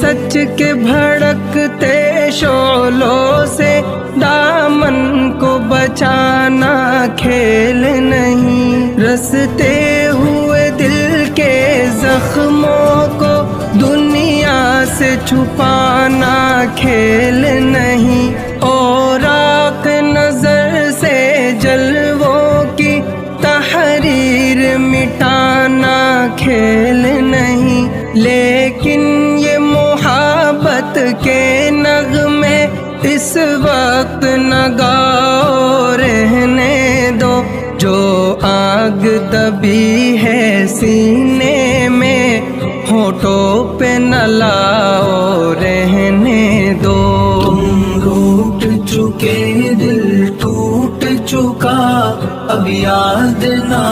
سچ کے بھڑکتے شعلوں سے دامن کو بچانا کھیل نہیں، رستے ہوئے دل کے زخموں کو دنیا سے چھپانا کھیل نہیں، اور آنکھ نظر سے جلووں کی تحریر مٹانا کھیل نہیں، لیکن یہ محبت کے نغمے اس وقت نہ گاؤ، رہنے دو جو آگ دبی ہے سینے میں ہونٹوں پہ نہ لاؤ، رہنے دو۔ تم روٹ چکے دل ٹوٹ چکا اب یاد نہ